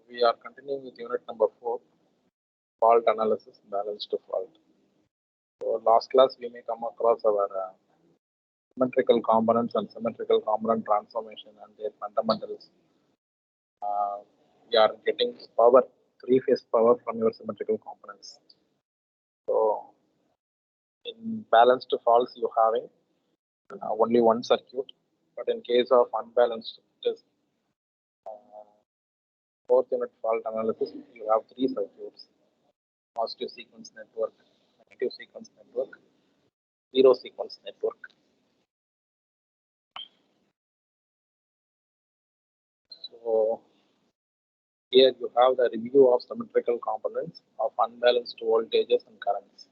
We are continuing with unit number 4, fault analysis, balanced fault. So last class we may come across our symmetrical components and symmetrical component transformation and their fundamentals. We are getting power, three-phase power from your symmetrical components. So in balanced faults you having only one circuit, but in case of unbalanced, it is fourth unit fault analysis, you have three circuits: positive sequence network, negative sequence network, zero sequence network. So here you have the review of symmetrical components of unbalanced voltages and currents.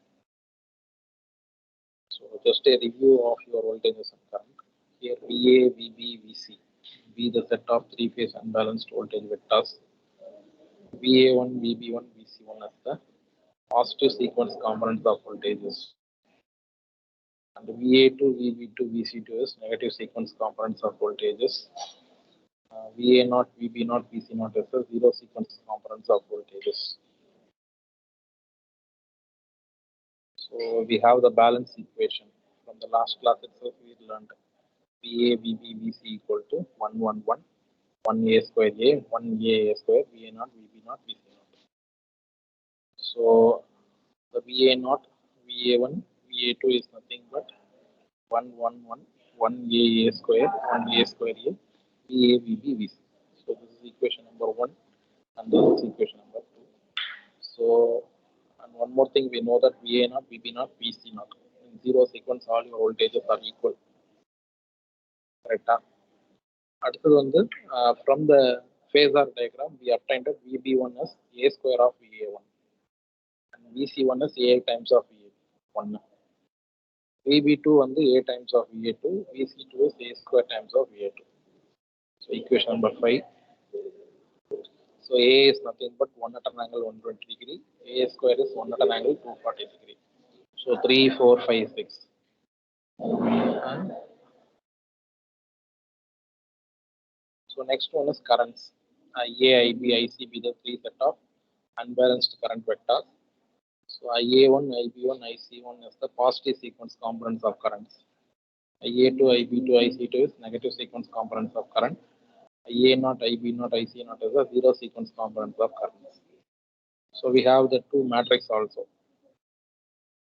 So just a review of your voltages and current. Here VA, VB, VC, be the set of three-phase unbalanced voltage vectors. VA1, VB1, VC1 as the positive sequence components of voltages. And VA2, VB2, VC2 is negative sequence components of voltages. VA0, VB0, VC0 is the zero sequence components of voltages. So we have the balance equation. From the last class itself, we learned VA, VB, VC equal to 1, 1, 1, 1 A square A, 1 A square, VA0, VB0, VC0. So the VA0, VA1, VA2 is nothing but 1, 1, 1, 1 A square, 1 A square A, VA, VB, VC. So this is equation number 1 and this is equation number 2. So, and one more thing, we know that VA0, VB0, VC0. In zero sequence, all your voltages are equal. Correct? From the phasor diagram, we obtained that VB1 is A square of VA1 and VC1 is A times of VA1. VB2 and the A times of VA2, VC2 is A square times of VA2. So equation number 5. So A is nothing but 1 at an angle 120 degree. A square is 1 at an angle 240 degree. So 3, 4, 5, 6. And so next one is currents. IA, IB, IC be the three set of unbalanced current vectors. So IA1, IB1, IC1 is the positive sequence components of currents. IA2, IB2, IC2 is negative sequence components of current. IA0, IB0, IC0 is the zero sequence components of currents. So we have the two matrix also.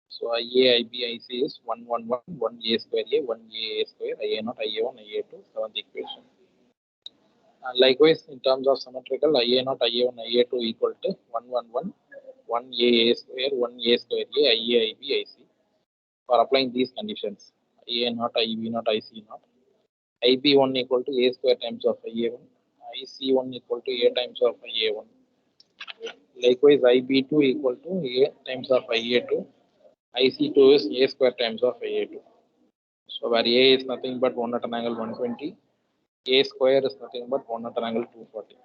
So IA, IB, IC is 1, 1, 1, 1 A square A, 1 A square, IA0, IA1, IA2, seventh equation. Likewise, in terms of symmetrical, IA0, IA1, IA2 equal to 1, 1, 1, 1 A square, 1 A square A, IA, IB, IC. For applying these conditions, IA0, IB0, IC0, IB1 equal to A square times of IA1, IC1 equal to A times of IA1. Likewise, IB2 equal to A times of IA2, IC2 is A square times of IA2. So where A is nothing but 1 at an angle 120, A square is nothing but 1 at an angle 240.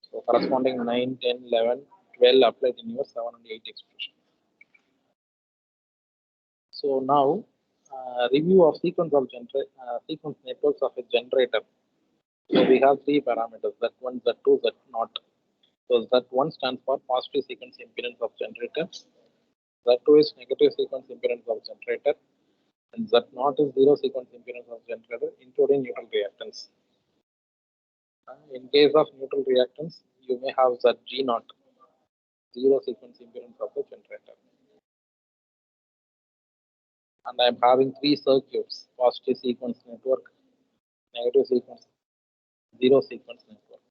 So corresponding 9, 10, 11, 12 applied in your 7 and 8 expression. So now review of sequence networks of a generator. So we have three parameters, Z1, Z2, Z0. So Z1 stands for positive sequence impedance of generator. Z2 is negative sequence impedance of generator. And Z0 is zero sequence impedance of generator, including neutral reactance. In case of neutral reactance, you may have ZG0, zero sequence impedance of the generator. And I am having three circuits: positive sequence network, negative sequence, zero sequence network.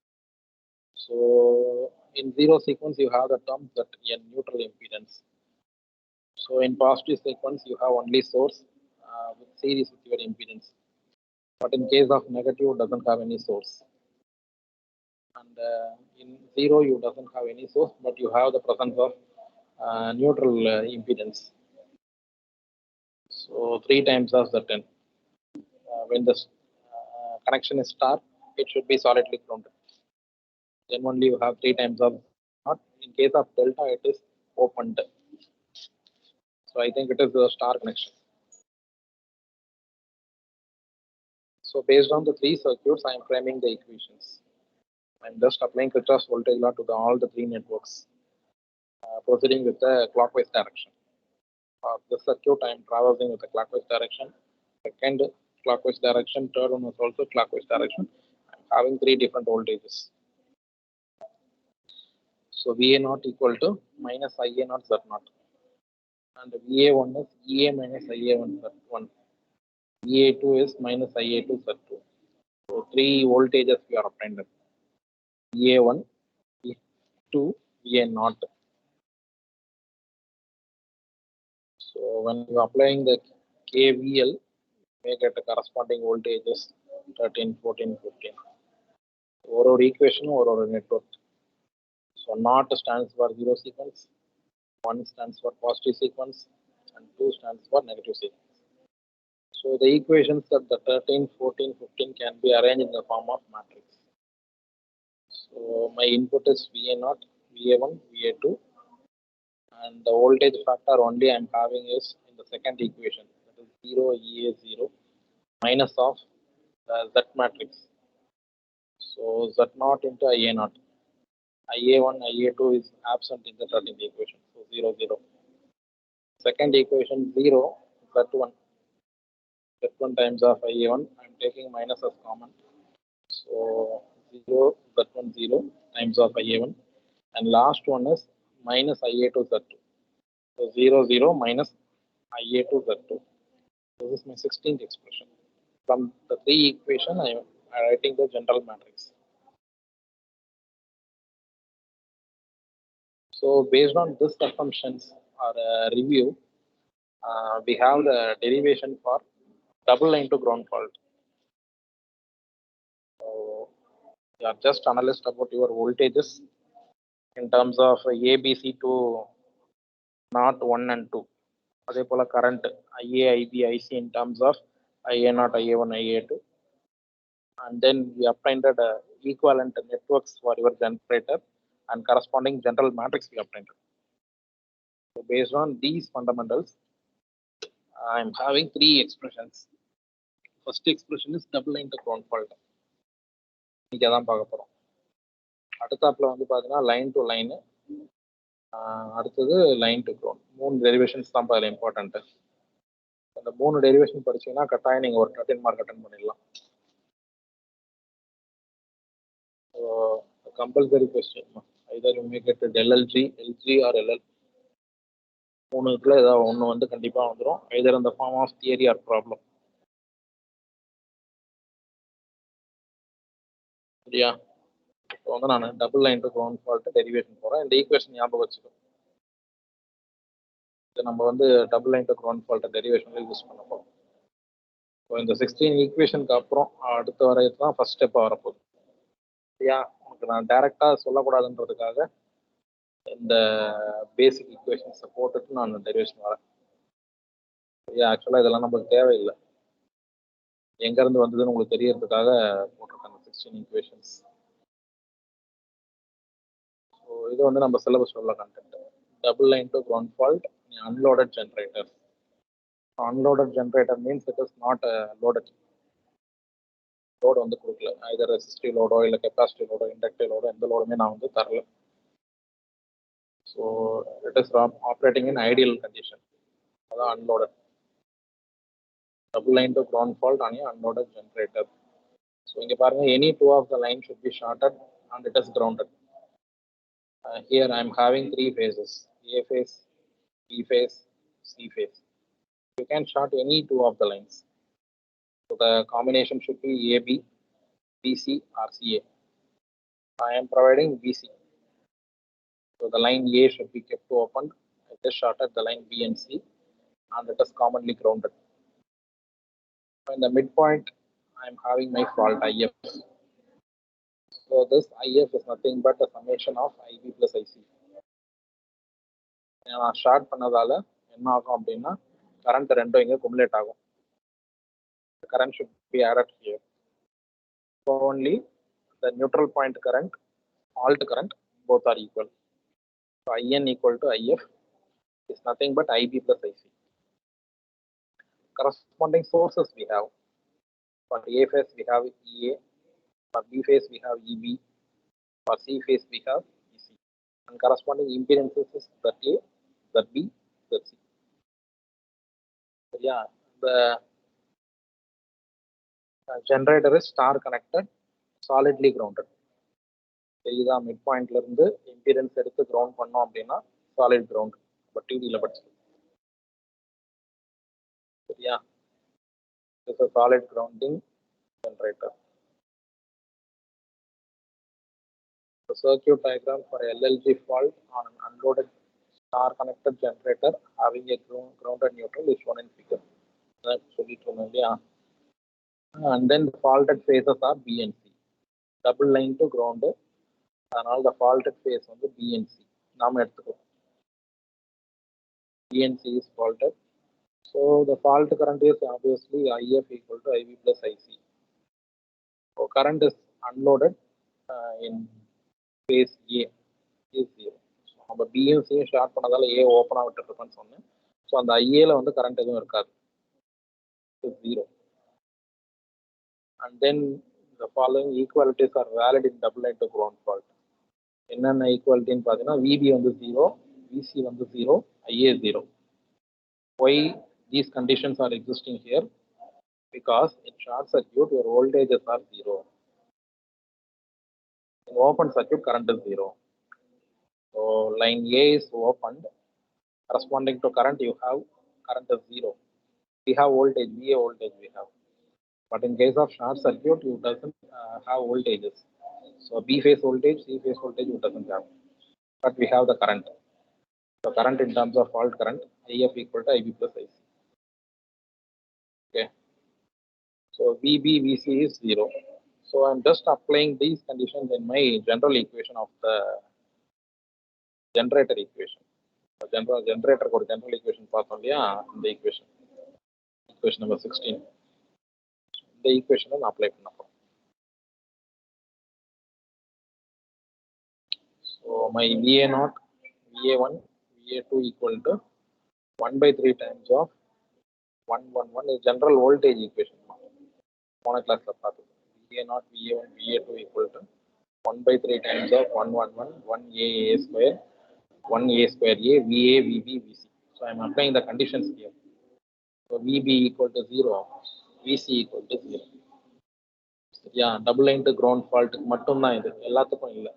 So in zero sequence, you have the term that in neutral impedance. So in positive sequence, you have only source with series with your impedance. But in case of negative, it doesn't have any source. And in zero, you doesn't have any source, but you have the presence of neutral impedance. So 3 times of the 10. When the connection is star, it should be solidly grounded. Then only you have 3 times of not. In case of delta, it is opened. So I think it is the star connection. So based on the three circuits, I am framing the equations. I'm just applying Kirchhoff's voltage law to all the three networks, proceeding with the clockwise direction. For this circuit, I am traversing with the clockwise direction. Second clockwise direction, third one is also clockwise direction. I'm having three different voltages. So VA naught equal to minus IA naught Z naught. And VA1 is EA minus IA1 Z1. VA2 is minus IA2 Z2. So three voltages we are obtained. VA1, VA2, VA naught. So when you are applying the KVL, may get the corresponding voltages 13, 14, 15. Or equation or network. So naught stands for zero sequence, 1 stands for positive sequence, and 2 stands for negative sequence. So the equations of the 13, 14, 15 can be arranged in the form of matrix. So my input is VA0, VA1, VA2, and the voltage factor only I'm having is in the second equation, that is 0, EA0, minus of the Z matrix. So Z0 into IA0. IA1, IA2 is absent in the 13th equation, so 0, 0. Second equation 0, Z1. Z1 times of IA1, I'm taking minus as common. So 0, Z1, 0 times of IA1. And last one is minus IA2, Z2. So 0, 0 minus IA2, Z2. This is my 16th expression. From the three equation, I am writing the general matrix. So based on this assumptions or review, we have the derivation for double line to ground fault. So you are just analyzed about your voltages in terms of ABC to not 1 and 2. அதே போல current IA, IB, IC in terms of IA0, IA1, IA2. And then we obtained equivalent networks for your generator and corresponding general matrix we obtained. So based on these fundamentals, I'm having three expressions. First expression is double line to ground fault. இன்னைக்கு அதான் பார்க்க போறோம். அடுத்தாப்புல வந்து பாத்தீங்கன்னா line to line, அடுத்தது line to ground. மூணு derivations தான் அதில் இம்பார்ட்டன்ட். அந்த மூணு டெரிவேஷன் படிச்சீங்கன்னா கட்டாயம் நீங்க ஒரு 13 மார்க் அட்டன் பண்ணிடலாம். Compulsory question, either you may get del LG, LG or LL. மூணுக்குள்ள ஏதாவது ஒன்று வந்து கண்டிப்பா வந்துடும், either in the form of theory or problem. சரியா? இப்போ வந்து நான் double line to ground fault derivation போறேன். இந்த ஈக்குவேஷன் ஞாபகம் வச்சுக்கோ. நம்ம வந்து double line to ground fault டெரிவேஷன்ல யூஸ் பண்ண போறோம். இப்போ இந்த 16 ஈக்குவேஷனுக்கு அப்புறம் அடுத்த வரையது தான் ஃபர்ஸ்ட் ஸ்டெப்பாக வரப்போகுது. சரியா? உங்களுக்கு நான் டைரக்டா சொல்லக்கூடாதுன்றதுக்காக இந்த பேசிக் ஈக்குவேஷன்ஸை போட்டுட்டு நான் டெரிவேஷன் வரேன். சரியா? ஆக்சுவலாக இதெல்லாம் நமக்கு தேவையில்லை, எங்கேருந்து வந்ததுன்னு உங்களுக்கு தெரியறதுக்காக போட்டிருக்காங்க 16 ஈக்குவேஷன்ஸ். ஸோ இது வந்து நம்ம சிலபஸ் உள்ள content. Double line to ground fault unloaded generator. Unloaded generator means it is not loaded. Load வந்து கொடுக்கல, either ரெசிஸ்டிவ் லோடோ இல்லை கெப்பாசிட்டிவ் லோடோ இண்டக்டிவ் லோடோ எந்த லோடுமே நான் வந்து தரல. So it is operating in ideal condition, அதான் unloaded. Double line to ground fault on unloaded generator. So இங்கே பாருங்க, any two of the line should be shorted and it is grounded. Here I am having three phases, A phase, B phase, C phase. You can short any two of the lines. So the combination should be AB, BC or CA. I am providing BC. So the line A should be kept open. It is shorted the line B and C, and it is commonly grounded. In the midpoint, I am having my fault IF. So this IF is nothing but a summation of IB plus IC. நான் short பண்ணதால என்ன ஆகும் அப்படின்னா current ரெண்டும் இங்கே குமுலேட் ஆகும். Current should be added here. So only the neutral point current, alt current, both are equal. So IN equal to IF is nothing but IB plus IC. Corresponding sources we have. For A phase we have EA, for B phase we have EB, For C phase we have EC. And corresponding impedances is ZA, ZB, ZC. So yeah, the generator is star connected, solidly grounded. Saritha mid பாயிண்ட்ல இருந்து impedance எடுத்து ground பண்ணோம் அப்படின்னா solid ground இப்போ டிவியில் படிச்சு சரியா it's a solid grounding generator. The circuit diagram for LLG fault on an unloaded star connected generator having a grounded neutral is shown in figure. சொல்லிட்டு இருந்தோம் இல்லையா. And then the faulted phases are B and C. Double line to ground. அதனால the faulted phase வந்து B and C நாம எடுத்துக்கிறோம். B and C is faulted. So the fault current is obviously IF equal to IB plus IC. So current is unloaded in phase A is 0. So நம்ம B and C short பண்ணதால A ஓப்பனா விட்டுருக்கோம்னு சொன்னேன். So அந்த ஐஏல வந்து current எதுவும் இருக்காது, 0. And then the following equalities are valid in double line to ground fault. என்னென்ன ஈக்குவாலிட்டின்னு பார்த்தீங்கன்னா VB வந்து 0, VC வந்து 0, IA 0. Why these conditions are existing here? Because in short circuit your voltages are 0. In open circuit current is 0. So line A is opened, corresponding to current you have current is 0. We have voltage, VA voltage we have. But in case of short circuit you doesn't have voltages. So B phase voltage, C phase voltage you doesn't have. But we have the current. So current in terms of fault current, IF equal to IB plus IC. Okay. So VB, VC is 0. So I'm just applying these conditions in my general equation of the generator equation. Generator ஒரு general equation பார்த்தோம் இல்லையா, இந்த equation number 16. இந்த equation நான் apply பண்ண போறேன். So my VA0, VA1, VA2 equal to 1/3 times of 111 is general voltage equation. போன கிளாஸ்ல பார்த்தோம். VA0, VA1, VA2 equal to 1/3 times of 111, 1AA square, 1A square A, VA, VB, VC. So I'm applying the conditions here. So VB equal to 0, VC equal to 0. Yeah, double line to ground fault மட்டும்தான் இது, எல்லாத்துக்கும் இல்லை.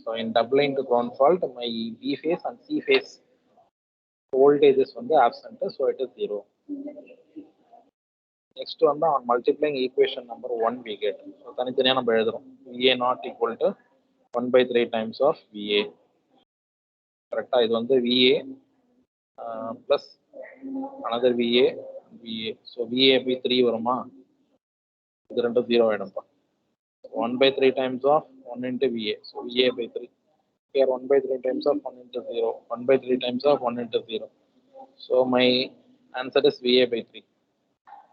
So in double line to ground fault, my B phase and C phase voltages வந்து absent, so it is 0. Next one on multiplying equation number 1 we get. So தனித்தனியா நம்ம எழுதுறோம். VA0 equal to 1/3 times of VA. கரெக்டா இது வந்து VA plus another VA, VA. So VA by 3 வருமா? இது ரெண்டு 0 ஆயிடும்பா. 1/3 times of 1 into VA. So VA by 3. Here 1/3 times of 1 into 0. 1/3 times of 1 into 0. So my answer is VA by 3.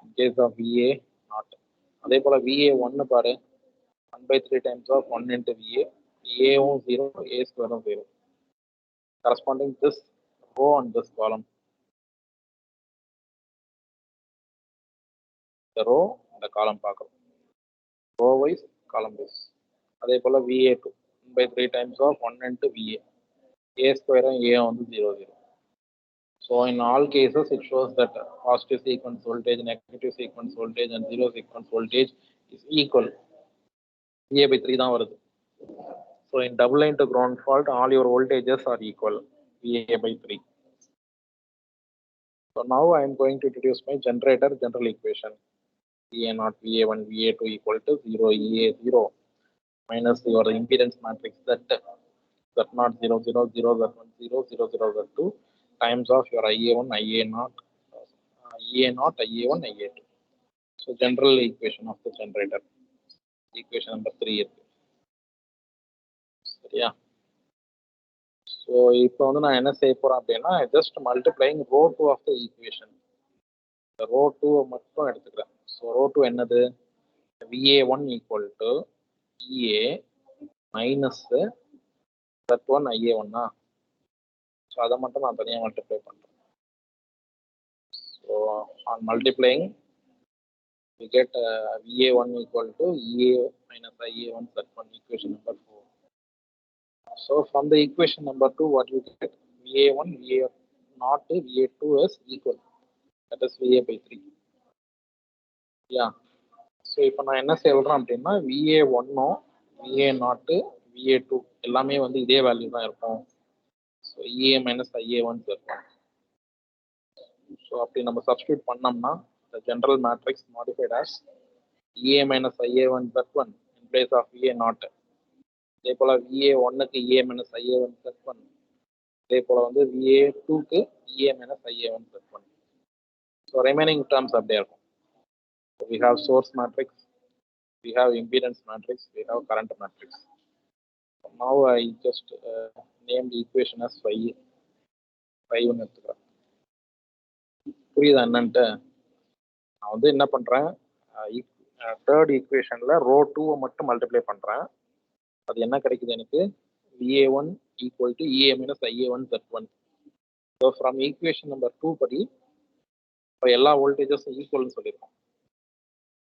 In case of VA not. அதே போல VA 1 பாரு, 1/3 times of 1 into VA. A 0, A square 0. Corresponding this row on this column. The row, the column பார்க்கணும். Row wise, column wise. அதே போல VA2 1/3 times of 1 into VA. A square and A on the 0, 0. So in all cases, it shows that positive sequence voltage, negative sequence voltage, and zero sequence voltage is equal. VA by 3 தான் வருது. So in double line to ground fault, all your voltages are equal. VA by 3. So now I am going to introduce my generator general equation. VA0, VA1, VA2 equal to 0, EA 0 minus your impedance matrix Z0, 0, 0, 0, Z1, 0, 0, 0, Z2 times of your IA1, IA0, IA0, IA1, IA2. So general equation of the generator. Equation number 3 இருக்கு. சரியா? So இப்போ வந்து நான் என்ன செய்ய போறேன் அப்படின்னா just multiplying row 2 of the equation. The row 2 மட்டும் எடுத்துக்கிறேன். So row 2 என்னது? VA1 equal to EA minus Z1 IA1. So அதை மட்டும் நான் தனியாக மல்டிப்ளை பண்றேன். So on multiplying We get VA1 equal to EA minus IA1 Z1, equation number 4. So from the equation number 2, what you get? VA1, VA not VA2 is equal. That is VA by 3. Yeah. So இப்போ நான் என்ன சொல்றேன் அப்படின்னா VA1 VA0 VA2 எல்லாமே வந்து இதே value தான் இருக்கும். So EA minus IA1 Z1. So அப்படி நம்ம சப்ஸ்டியூட் பண்ணோம்னா the general matrix modified as EA minus IA1 Z1 in place of VA0. இதே போல VA1க்கு EA minus IA1 Z1. இதே போல வந்து VA2க்கு EA minus IA1 Z1. So remaining terms அப்படியே இருக்கும். So we have source matrix, we have impedance matrix, we have current matrix. So now I just named the equation as 5 ன்னு எடுத்துக்கிறேன். புரியுதா என்னன்ட்டு? நான் வந்து என்ன பண்றேன், தேர்ட் ஈக்குவேஷன்ல ரோ 2 மட்டும் மல்டிப்ளை பண்றேன். அது என்ன கிடைக்குது எனக்கு? VA1 equal to EA minus IA1 Z1. So from equation number 2 படி எல்லா வோல்டேஜஸும் ஈக்குவல்னு சொல்லியிருக்கோம்.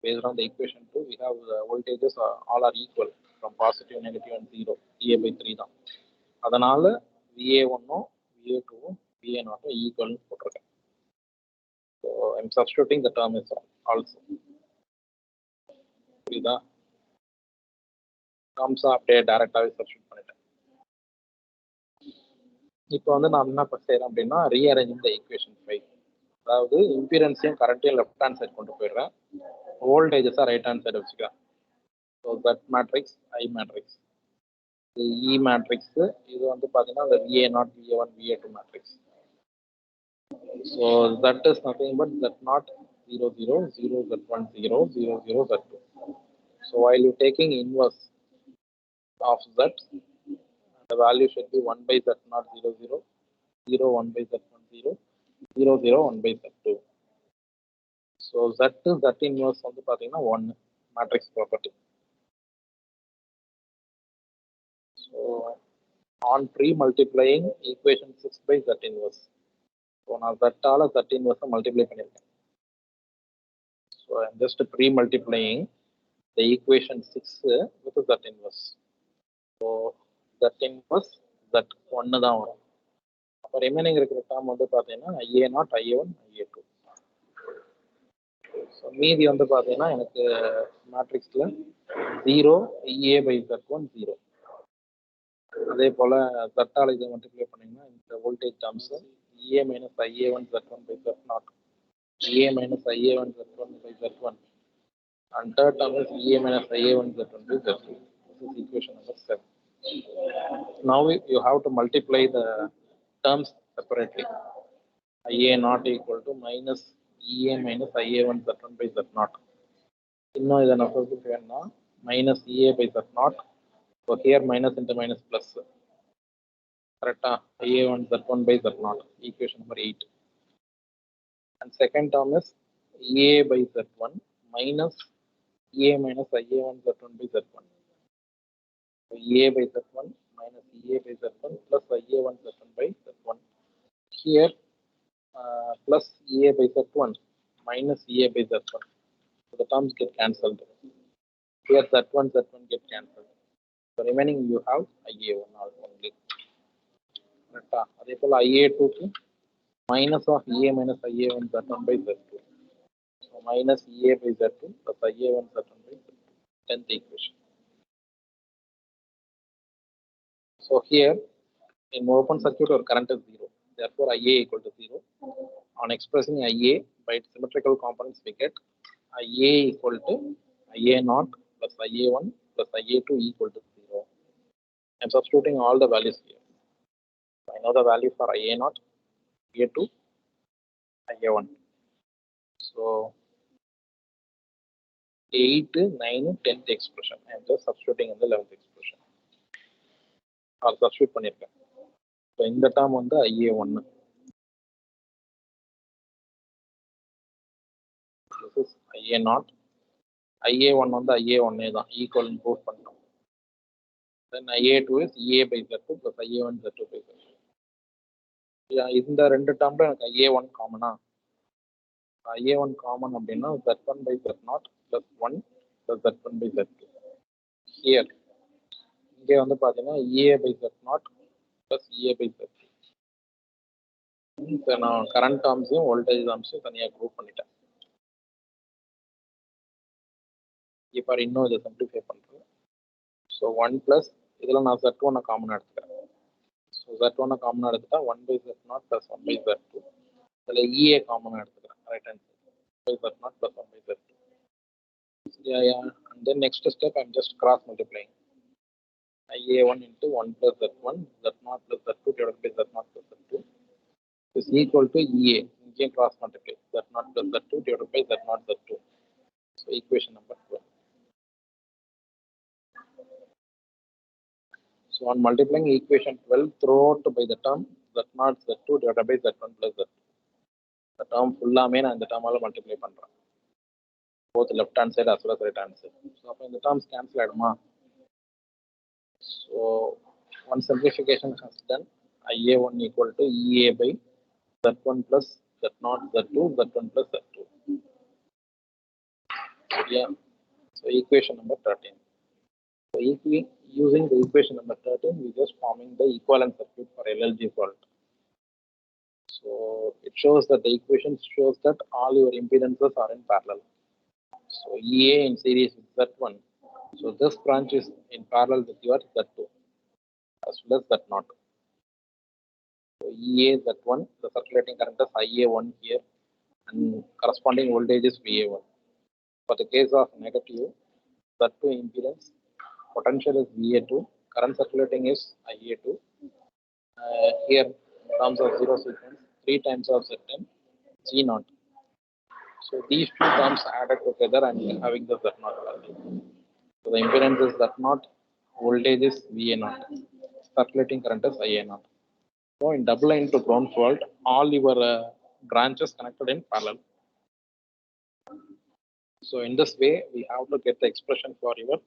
Based on the equation 2, we have the voltages all are equal from positive, negative and 0. EA by 3 தான். அதனால VA1 VA2 VA0 equal போட்டிருக்கேன். So I'm substituting the term is also. புரியுதா? terms அப்படியே டைரக்டாவே substitute பண்ணிட்டேன். இப்போ வந்து நான் என்ன செய்யறேன் அப்படின்னா ரீஅரேஞ்சிங் த ஈக்குவேஷன் 5. அதாவது இம்பிடன்ஸையும் கரண்ட்டையும் லெஃப்ட் ஹேண்ட் சைடு கொண்டு போயிடுறேன், வோல்டேஜஸாக ரைட் ஹேண்ட் சைடு வச்சுக்கிறேன். So that matrix I matrix, இது இ மேட்ரிக்ஸ், இது வந்து பார்த்தீங்கன்னா the VA0 VA1 VA2 matrix. So that is nothing but Z0 0 0 0 Z1 0 0 0 Z2. So while you taking inverse of Z, the value should be 1 by Z0 0 0 0 1 by Z1 0 0 0 1 by Z2. So Z inverse வந்து பார்த்தீங்கன்னா 1 matrix property. So on pre-multiplying equation 6 by Z inverse. So நான் Z-ஆல Z inverse multiply பண்ணியிருக்கேன். So I'm just pre-multiplying the equation 6 with Z inverse. So Z inverse Z1 தான் வரும். அப்போ remaining இருக்கிற term வந்து பார்த்தீங்கன்னா IA0 IA1 IA2. ஸோ மீதி வந்து பார்த்தீங்கன்னா எனக்கு மேட்ரிக்ஸில் 0 EA by Z1 0. அதே போல் Z-ஆல் இதை மல்டிப்ளை பண்ணிங்கன்னா இந்த voltage terms EA minus IA1 Z1 by Z0, EA minus IA1 Z1 by Z1, and third term is EA minus IA1 Z1 by Z2. This is equation number 7. Now you have to multiply the terms separately. IA0 equal to minus EA minus IA1 Z1 by Z0. இன்னும் இதை நான் சொல்லிட்டு minus EA by Z0. So here minus into minus plus. Correct? IA1 Z1 by Z0. Equation number 8. And second term is EA by Z1 minus EA minus IA1 Z1 by Z1. So EA by Z1 minus EA by Z1 plus IA1 Z1 by Z1. Here plus EA by Z1 minus EA by Z1. So the terms get cancelled. Here Z1 get cancelled. So remaining you have IA1 only. அதே போல IA2 க்கு minus of EA minus IA1 Z1 by Z2. So minus EA by Z2 plus IA1 Z1 by Z2. 10th equation. So here in open circuit our current is 0. Therefore IA equal to 0. On expressing IA by its symmetrical components we get IA equal to IA0 plus IA1 plus IA2 equal to 0. I am substituting all the values here. I know the value for IA0, IA2, IA1. So 8, 9, 10th expression. I am just substituting in the 11th expression. Or substitute பண்ணிருக்கேன். So இந்த term வந்து IA1. This is IA0. IA1 வந்து IA1 தான் equal proof பண்ணிட்டோம். Then IA2 is EA by Z2 plus IA1 Z2 by Z2. இந்த ரெண்டு டேர்ம்ல எனக்கு IA1 காமனா, IA1 காமன் அப்படின்னா Z1 by Z0 plus 1 plus Z1 by Z2. Here இங்கே வந்து பார்த்தீங்கன்னா EA by Z0 plus EA by Z2. நான் கரண்ட் டேர்ம்ஸையும் வோல்டேஜ் டேர்ம்ஸையும் தனியாக குரூப் பண்ணிட்டேன். இப்போ இன்னும் இதை சிம்பிளிஃபை பண்ணுறேன். ஸோ 1 ப்ளஸ் இதில் நான் Z1 காமனாக எடுத்துக்கிறேன். ஸோ Z1 காமனாக எடுத்துட்டா 1 by Z0 plus 1 by Z2. இதில் EA காமனாக எடுத்துக்கிறேன். Right hand side by Z0 plus 1 by Z2. Yeah. And then next step, I'm just cross multiplying. IA1 into 1 plus Z1, Z0 plus Z2 divided by Z0 plus Z2 is equal to EA. Again cross multiply. Z0 plus Z2 divided by Z0 Z2. So equation number 12. So on multiplying equation 12 throughout by the term Z0 Z2 divided by Z1 plus Z2. The term full நான் இந்த term multiply பண்றேன். Both left hand side as well as right hand side. So அப்போ இந்த terms cancel ஆயிடுமா? So one simplification has done. IA1 equal to EA by Z1 plus Z0 Z2 Z1 plus Z2. Yeah. So equation number 13. So using the equation number 13, we just forming the equivalent circuit for LLG fault. So it shows that the equation shows that all your impedances are in parallel. So EA in series with Z1. So this branch is in parallel with your Z2 as well as Z0. So EA Z1, the circulating current is IA1 here, and corresponding voltage is VA1. For the case of negative Z2 impedance, potential is VA2, current circulating is IA2. Here, in terms of zero sequence, 3 times of Z10, G0. So these two terms added together and having the Z0 value. So the impedance is Z0, voltage is VA0, circulating current is IA0. So in double line to ground fault, all your branches connected in parallel. So in this way, we have to get the expression for your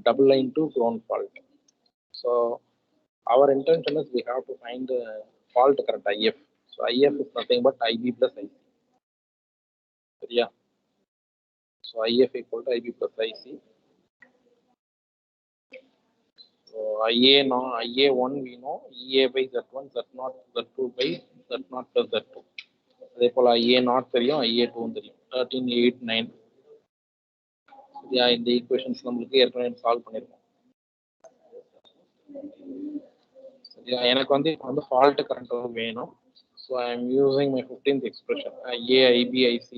double line to ground fault. So our intention is we have to find the fault current IF. So IF is nothing but IB plus IC. Yeah. So IF equal to IB plus IC. So IA1 we know EA by Z1, Z0, Z2 by Z0 plus Z2. அதே போல IA0 தெரியும், IA2 தெரியும். 13, 8, 9. இந்த equations நம்மளுக்கு ஏற்கனவே solve பண்ணிருக்கோம். சரியா, எனக்கு வந்து இப்போ வந்து ஃபால்ட் கரண்ட் வேணும். So I am using my 15th expression IAIBIC.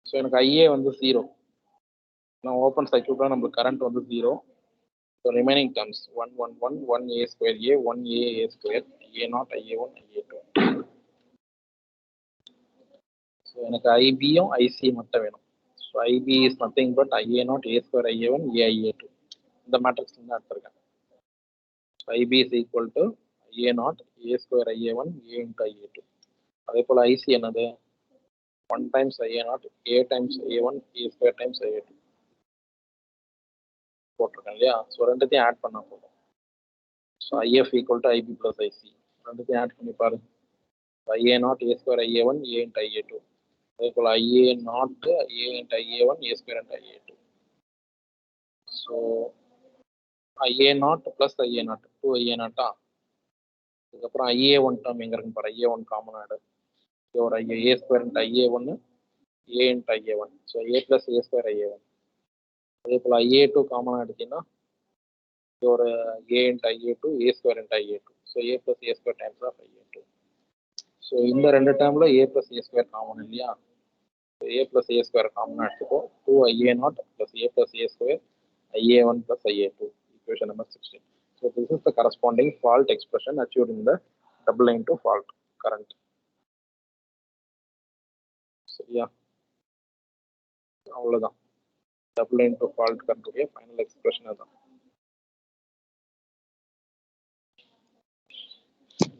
So எனக்கு IA வந்து 0. நான் ஓப்பன் சர்க்யூட்ல நம்மளுக்கு கரண்ட் வந்து 0. So remaining terms 1 1 1 1 A square A 1 A square A0 IA1 IA2. So எனக்கு IBயும் IC மட்டும் வேணும். So IB is nothing but IA0 A square IA1 AI2. இந்த matrix தான் எடுத்திருக்கேன். IB is equal to A0 A square IA1 A into IA2. அதே போல IC என்னது 1 times IA0 A times A1 A square times IA2 போட்டிருக்கேன் இல்லையா. So ரெண்டுத்தையும் add பண்ணா போதும். So IF equal to IB plus IC. ரெண்டுத்தையும் ஆட் பண்ணி பாரு. IA0 A square IA1 A into IA2. அதே போல IA0 A into IA1 A square into IA2. So IA0 plus IA0 2 IA0 அதுக்கப்புறம் IA1 டேர்ம் எங்க இருக்குன்னு பாரு. IA1 காமன் ஆடு. ஒரு A square into IA1 A into IA1. So A plus A square IA1. அதே போல் IA2 காமனாக எடுத்தீங்கன்னா ஒரு A into IA2 A square into IA2. So A plus A square times of IA2. So இந்த ரெண்டு டேர்மில் A plus A square common இல்லையா. So A plus A square காமனாக எடுத்துக்கோ. 2 IA0 plus A plus A square IA1 plus IA2. Equation number 16. So this is the corresponding fault expression achieved in the double line to fault current. சரியா, அவ்வளவுதான் double line to fault current உடைய final expression அதான்.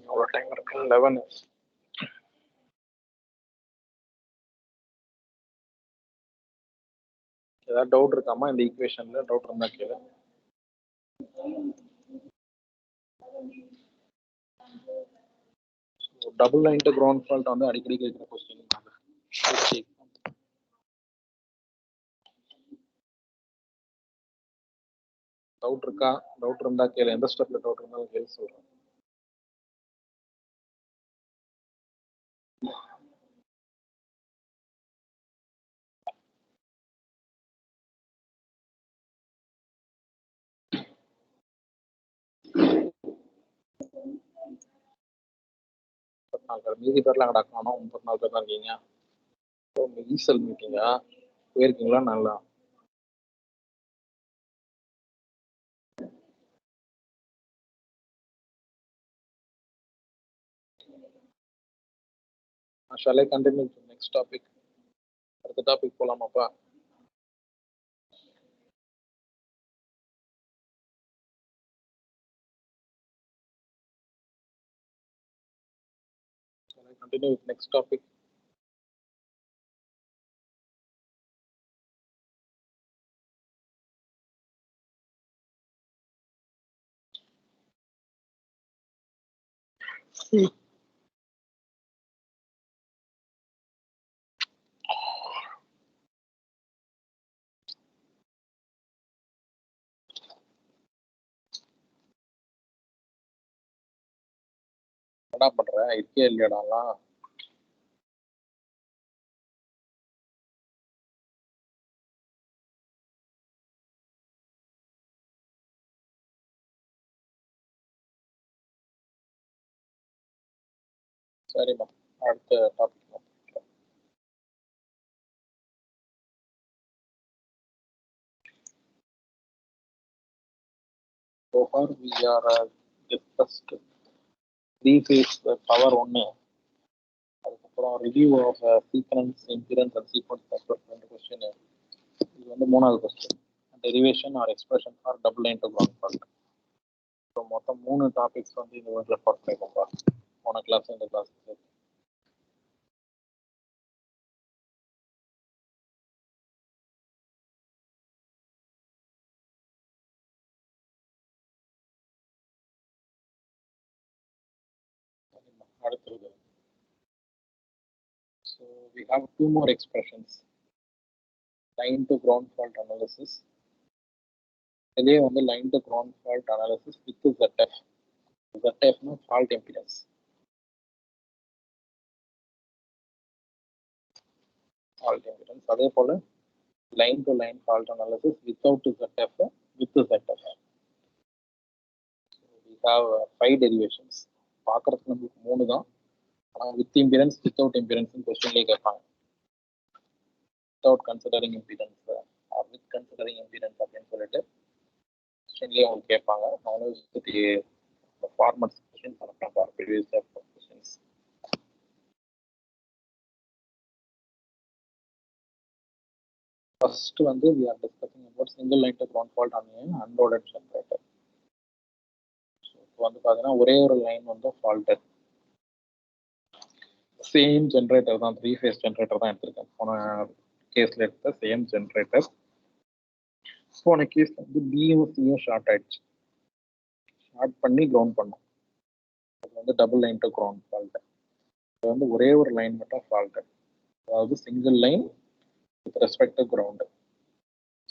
அவ்வளவு time இருக்கு. 11. ஏதாவது doubt இருக்காமா இந்த ஈக்குவேஷன்ல? Doubt இருந்தா கேளு. Double line to ground fault வந்து அடிக்கடி கேட்குற கொஸ்டின். டவுட் இருக்கா? டவுட் இருந்தா கேளு. எந்த ஸ்டெப்ல டவுட் இருந்தாலும் கேள்வி சொல்றேன். மீதி பேர்லாம் அங்கடா காணோம். 34 பேர் தான் இருக்கீங்க. ஈசல் மீட்டிங்கா போயிருக்கீங்களா? நல்லா shall I continue to next topic? அடுத்த topic போலாமாப்பா? Shall I continue with next topic? என்ன பண்ற? இருக்கே இல்லையாடாலாம்? சரிம்மா, அடுத்த topic. So far we are discussed three phase power 1. அதுக்கப்புறம் review of sequence, impedance and sequence network question. இது வந்து 3வது question. Derivation or expression for double line to ground fault. So மொத்தம் 3 டாபிக்ஸ் வந்து இந்த வேர்ல்டில் ரெஃபர் பண்ணிக்கோங்க. போன கிளாஸ் இந்த கிளாஸ் அடுத்தது. So we have 2 more expressions. Line to ground fault analysis. இதே வந்து line to ground fault analysis with ZF. ZF னா fault impedance. Fault impedance. அதே போல line to line fault analysis without ZF with ZF. So we have 5 derivations. பார்க்கறதுக்கு நமக்கு 3 தான். With impedance without impedance கொஸ்டின்லேயே கேட்பாங்க. Without considering impedance or with considering impedance அப்படின்னு சொல்லிட்டு கொஸ்டின்லேயே அவங்க கேட்பாங்க. நான் ஃபார்மட்ஸ் கொஸ்டின் பண்ண ப்ரீவியஸ் கொஸ்டின்ஸ். ஃபர்ஸ்ட் வந்து we are discussing about single line to ground fault on an unloaded generator. So இப்போ வந்து பார்த்தீங்கன்னா ஒரே ஒரு லைன் வந்து ஃபால்ட்டு. சேம் ஜென்ரேட்டர் தான், 3 phase ஜென்ரேட்டர் தான் எடுத்திருக்கேன். போன கேஸில் எடுத்த சேம் ஜென்ரேட்டர். போன கேஸில் வந்து பியும் சியும் ஷார்ட் ஆயிடுச்சு. ஷார்ட் பண்ணி கிரவுண்ட் பண்ணோம். அது வந்து double line to ground fault. இது வந்து ஒரே ஒரு லைன் மட்டும் ஃபால்ட்டு, அதாவது single line with respect to ground.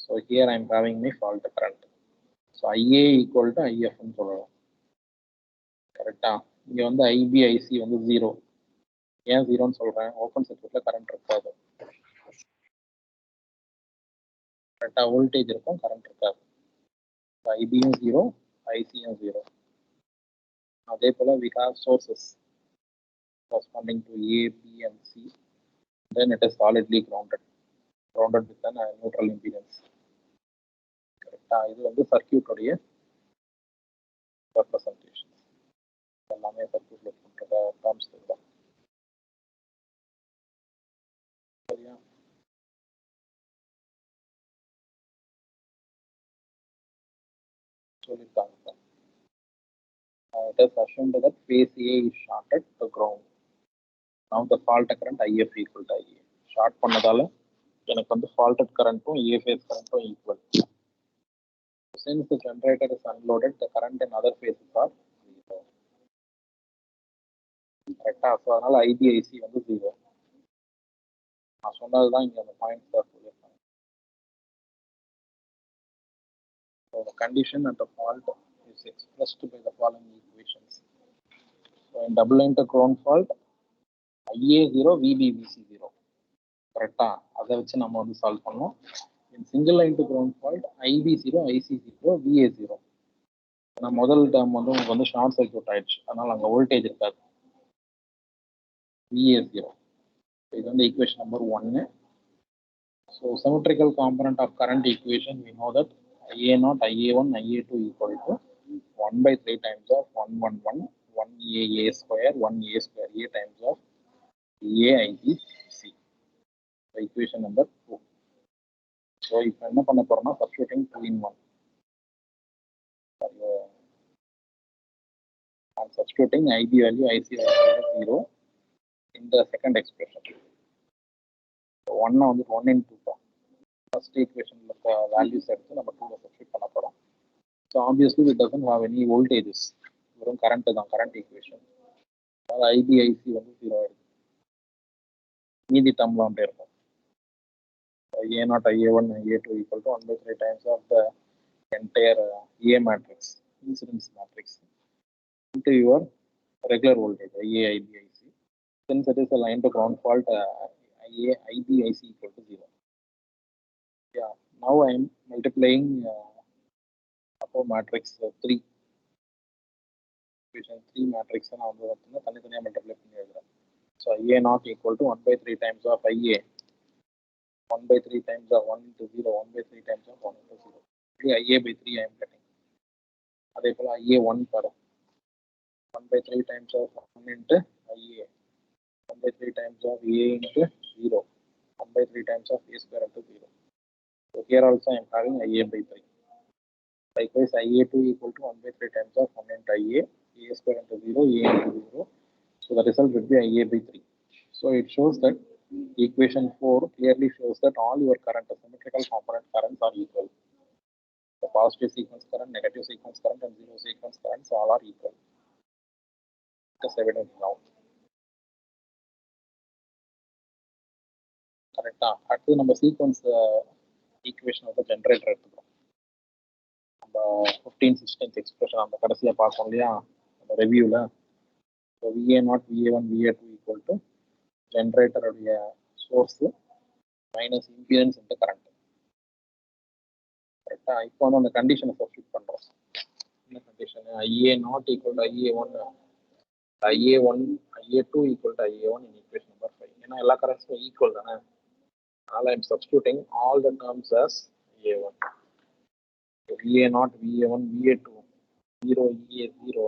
So here I am having my fault current. So IA equal to IF ன்னு சொல்லலாம். கரெக்டா? இங்க வந்து IB IC வந்து 0. ஏன் 0ன்னு சொல்றேன்? ஓப்பன் சர்க்யூட்ல கரண்ட் இருக்காது. கரெக்டா? வோல்டேஜ் இருக்கும், கரண்ட் இருக்காது. IBயும் 0, ICயும் 0. அதே போல we have sources corresponding to A, B and C. Then it is solidly grounded with an neutral impedance. கரெக்டா? இது வந்து சர்க்யூட் உடைய ரெப்ரசன்டேஷன். எல்லாமே சர்க்யூட்ல பண்ற டேர்ம்ஸ் தான். சரியா? சொல்லிட்டாங்க. It is assumed that phase A is shorted to ground. Now the fault current IF equal to IA. Short பண்ணதால எனக்கு வந்து faulted current-ம் A phase current-ம் equal. Since the generator is unloaded, the current in other phases are 0. கரெக்டா? So அதனால IB IC வந்து 0. நான் சொன்னதுதான் இங்க அந்த பாயிண்ட்ஸ் சொல்லியிருக்காங்க. So the condition at the fault is expressed by the following equations. So in double intercrown fault, IA0, VB/VC0. கரெக்டா? அதை வச்சு நம்ம வந்து சால்வ் பண்ணோம். In single line to ground fault, IB0, IC0, VA0. நான் முதல் டேர்ம் வந்து உங்களுக்கு வந்து ஷார்ட் சர்க்யூட் ஆயிடுச்சு, அதனால அங்கே வோல்டேஜ் இருக்காது. VA0. இது வந்து equation number 1. So symmetrical component of current equation, we know that IA0, IA1, IA2 equal to 1/3 times of 111, 1AA square, 1A square, A times of AIBC. So equation number 2. So இப்போ என்ன பண்ண போறோம்னா substituting 2 in 1. I'm substituting IB value, IC value 0 in the second expression. So 1 வந்து 1 in 2 தான். First equation values எடுத்து நம்ம 2ல substitute பண்ண போறோம். So obviously it doesn't have any voltages. வெறும் current தான், current equation. அதாவது IB, IC வந்து 0 ஆயிடுது. மீதி டேர்ம்ல வந்து இருக்கும். A0, IA1, IA2 equal to 1/3 times of the entire A matrix, incidence matrix, into your regular voltage, IA, IB, IC. Since it is a line to ground fault, IA, IB, IC equal to 0. Yeah, now I am multiplying upper matrix 3. Equation 3 matrix நான் வந்து தனித்தனியாக multiply பண்ணி எழுதுறேன். So IA0 equal to 1/3 times of IA, 1/3 times of 1 into 0, 1/3 times of 1 into 0. IA/3 I am getting. அதே போல IA1 பாரு, 1/3 times of 1 into IA, 1/3 times of A into 0, 1/3 times of A square into 0. So here also I am having IA/3. Likewise, IA2 equal to 1/3 times of 1 into IA, A square into 0, A into 0. So the result would be IA/3. So it shows that equation 4 clearly shows that all your current, symmetrical component currents are equal. The positive sequence current, negative sequence current, and zero sequence currents all are equal. It's evident now. கரெக்டா? அடுத்து நம்ம sequence equation வந்து generator எடுத்துக்கிறோம். நம்ம 15, 16 expression அந்த கடைசியாக பார்ப்போம் இல்லையா அந்த ரெவியூவில். So VA0, VA1, VA2 equal to ஜென்ரேட்டருடைய source minus impedance into current. கரெக்டா? இப்போ வந்து அந்த கண்டிஷனை சப்ஸ்டியூட் பண்ணுறோம். என்ன condition? IA0 equal to IA1, IA1, IA2 equal to IA1 in equation number 5. ஏன்னா எல்லா கரண்ட்ஸும் ஈக்குவல் தானே. Now I am substituting all the terms as A1. VA0, VA1, VA2, 0, EA, 0,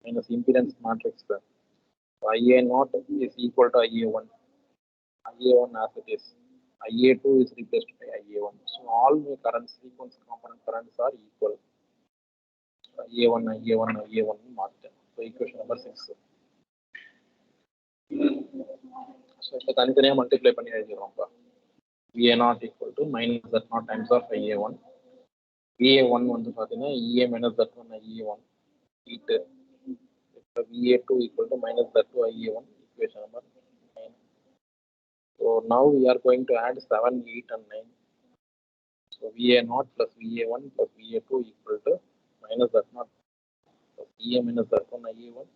minus impedance matrix. So IA0 is equal to IA1. IA1 as it is. IA2 is replaced by IA1. So all my current sequence component currents are equal. IA1, IA1, IA1 master. So equation number 6. So இப்போ தனித்தனியாக multiply பண்ணி எழுதிடுறோம்ப்பா. VA0 equal to minus Z0 times of IA1. VA1 வந்து பார்த்தீங்கன்னா EA minus Z1 IA1. Heat. VA2 equal to minus Z2 IA1. Equation number 9. So now we are going to add 7, 8 and 9. So VA0 plus VA1 plus VA2 equal to minus Z0 plus EA minus Z1 IA1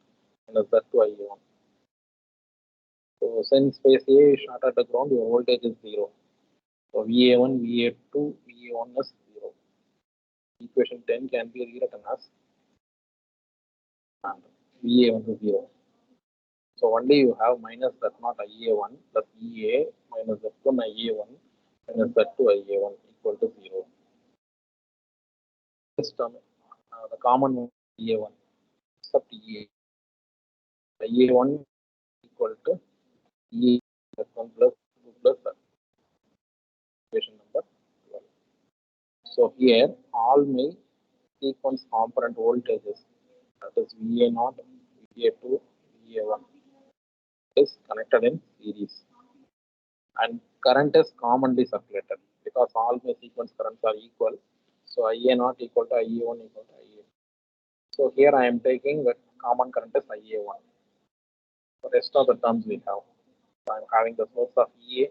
minus Z2 IA1. So since phase A is short at the ground, your voltage is 0. So VA1, VA2, VA1 is 0. Equation 10 can be rewritten as and VA1 is 0. So only you have minus Z0 IA1 plus EA minus Z1 IA1 minus Z2 IA1 equal to 0. This term, the common one IA1 except EA. IA1 equal to EA Z1 plus 2 plus Z. Equation number 12. So here all my sequence component voltages, that is VA0, VA2, VA1 is connected in series, and current is commonly circulated because all my sequence currents are equal. So IA0 equal to IA1 equal to IA. So here I am taking the common current is IA1. The rest of the terms we have. So I am having the source of EA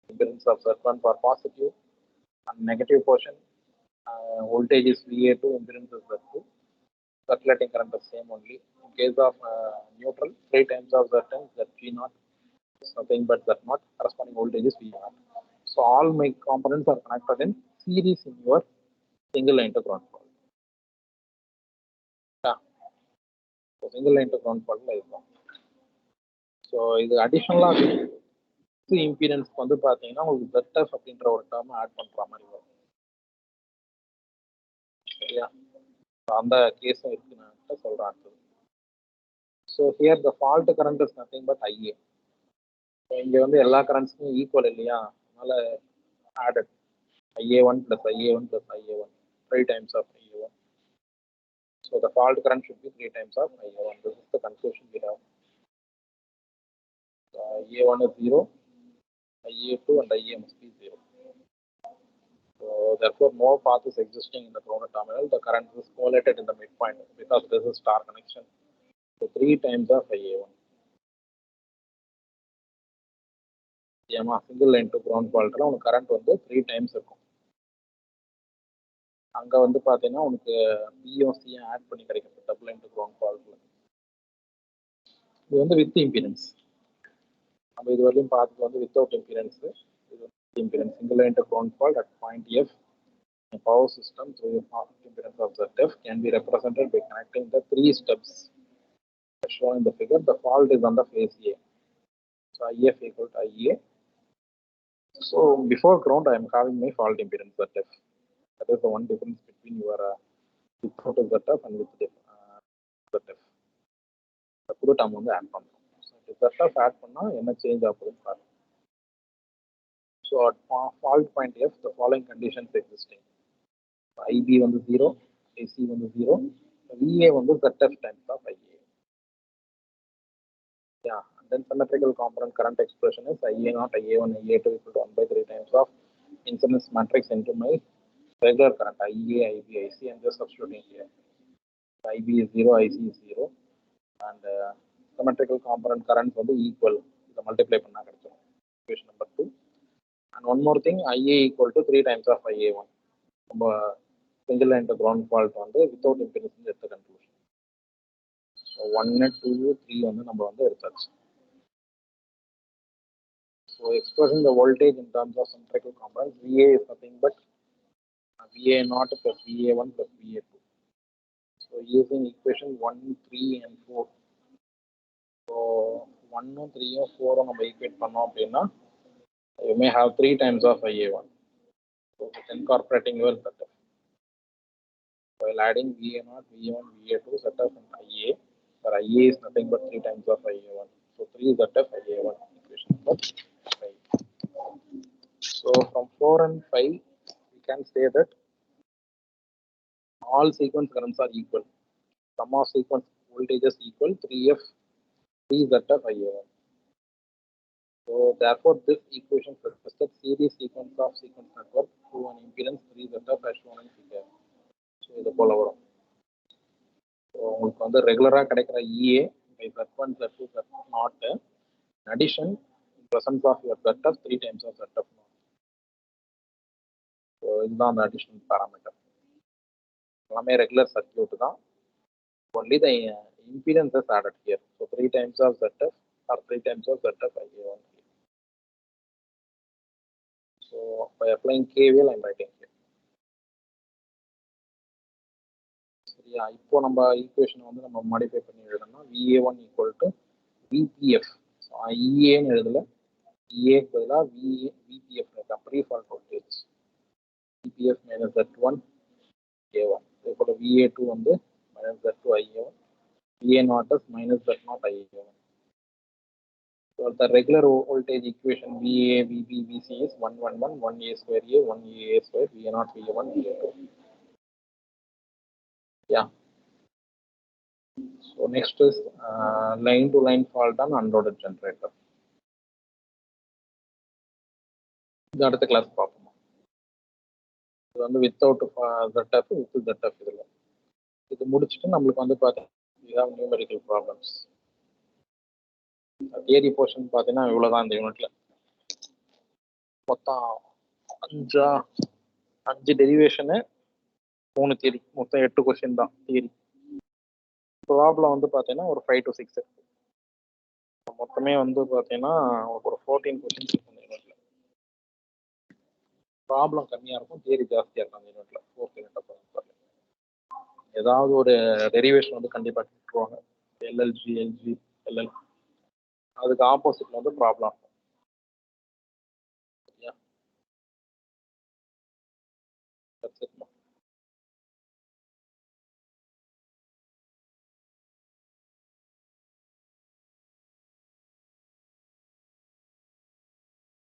impedance of Z1 for positive and negative portion. Voltage is VA2, impedance is Z2. Circulating current is same only. In case of neutral, 3 times of Z10, ZG0 is nothing but Z0. Corresponding voltage is V0. So all my components are connected in series in your single line to ground fault. Yeah. So single line to ground fault like that. So இது additional impedance வந்து பாத்தீங்கன்னா உங்களுக்கு ZF அப்படின்ற ஒரு term add பண்ற மாதிரி வரும். சரியா? அந்த கேஸும் இருக்கு நான் சொல்றேன். So here the fault current is nothing but IA. இங்க வந்து எல்லா கரண்ட்ஸுமே ஈக்குவல் இல்லையா, அதனால added IA1 plus IA1 plus IA1, 3 times of IA1. So the fault current should be 3 times of IA1. This is the conclusion we have. IA1 is 0, IA2 and IA must be 0. So therefore no path is existing in the grounded terminal. The current is correlated in the midpoint because this is star connection. So 3 times of IA1. ஏமா single line to ground ஃபால்ட்ல உனக்கு current வந்து 3 times இருக்கும். அங்க வந்து பாத்தீங்கன்னா உனக்கு பிஓசியை add பண்ணி கிடைக்கும் டபுள் லைன் டு கிரவுண்ட் ஃபால்ட்ல. இது வந்து வித் இம்பிடன்ஸ். நம்ம இது வரையும் பார்த்தது வந்து வித்தவுட் இம்பிடன்ஸ். இது வந்து impedance. Single line to ground fault at point F. Power system through the impedance of ZF can be represented by connecting the 3 stubs as shown in the figure. The fault is on the phase A. So IF equal to IA. So before ground, I am having my fault impedance ZF. That is the one difference between your without ZF and with ZF. The pudu term வந்து add பண்ணுறோம். So ZF add பண்ணா என்ன change ஆகுதுன்னு பாருங்க. So at fault point F, the following conditions existing. IB வந்து 0, AC வந்து 0, VA வந்து ZF times of IA. Yeah, and then symmetrical component current expression is IA0, IA1, IA2 equal to 1 by 3 times of incidence matrix into my regular current IA, IB, IC. I'm just substituting here. IB is 0, IC is 0, and symmetrical component currents வந்து equal. இதை multiply பண்ணா கிடைச்சிடும். Equation number 2. And one more thing, IA equal to 3 times of IA1. நம்ம single line to ground fault வந்து without impedance எடுத்த conclusion. So 1, 2, 3 வந்து நம்ம வந்து எடுத்தாச்சு. So expressing the voltage in terms of symmetrical components, VA is nothing but VA0 plus VA1 plus VA2. So using equation 1, 3 and 4. So 1, 3, 4 நம்ம equate பண்ணோம் அப்படின்னா you may have 3 times of IA1. So with incorporating your ZF. While adding VA0, VA1, VA2, ZF and IA, for IA is nothing but 3 times of IA1. So 3 ZF, IA1, equation number 5. So from 4 and 5, we can say that all sequence currents are equal. Sum of sequence voltages equal 3F, 3 ZF, IA1. So therefore, this equation suggests series sequence of sequence network through an impedance 3 ZF as shown in figure. So இது போல வரும். So உங்களுக்கு வந்து ரெகுலரா கிடைக்கிற EA by Z1, Z2, Z0 in addition in presence of your ZF 3 times of ZF. So இதுதான் அந்த additional parameter. எல்லாமே ரெகுலர் சர்க்யூட் தான். Only the impedance is added here. So 3 times of ZF or 3 times of ZF IA1. So by applying KVL, I am writing here. சரியா, இப்போ நம்ம equation வந்து நம்ம modify பண்ணி எழுதணும்னா VA1 equal to VPF. So EAன்னு எழுதல, EAக்கு பதிலாக VPF pre fault voltage. VPF minus Z1 A1. அதே போல் VA2 வந்து minus Z2 IA1. VA0 is minus Z0 IA1. So the regular voltage equation VA, VB, VC is 1, 1, 1, 1 A square A, 1 A square, VA0, VA1, VA2. Yeah. So next is line to line fault on unloaded generator. இது அடுத்த class பார்ப்போம். இது வந்து without ZF with ZF இதில் இது முடிச்சுட்டு நம்மளுக்கு வந்து பார்த்தீங்கன்னா we have numerical problems. Theory portion பார்த்தீங்கன்னா இவ்வளோதான் இந்த யூனிட்ல. மொத்தம் 5 டெரிவேஷனு 3 தியரி, மொத்தம் 8 கொஸ்டின் தான் தியரி. ப்ராப்ளம் வந்து பார்த்தீங்கன்னா ஒரு 5 to 6 இருக்கு. மொத்தமே வந்து பார்த்தீங்கன்னா ஒரு 14 கொஸ்டின்ஸ் இருக்கும் இந்த யூனிட்ல. ப்ராப்ளம் கம்மியாக இருக்கும், தியரி ஜாஸ்தியாக இருக்கும் அந்த யூனிட்ல. 4th யூனிட் அப்போ ஏதாவது ஒரு டெரிவேஷன் வந்து கண்டிப்பாக கேட்டுருவாங்க. எல்எல்ஜி, எல்ஜி, எல்எல். அதுக்கு ஆப்போசிட்ல வந்து ப்ராப்ளம். சரியா?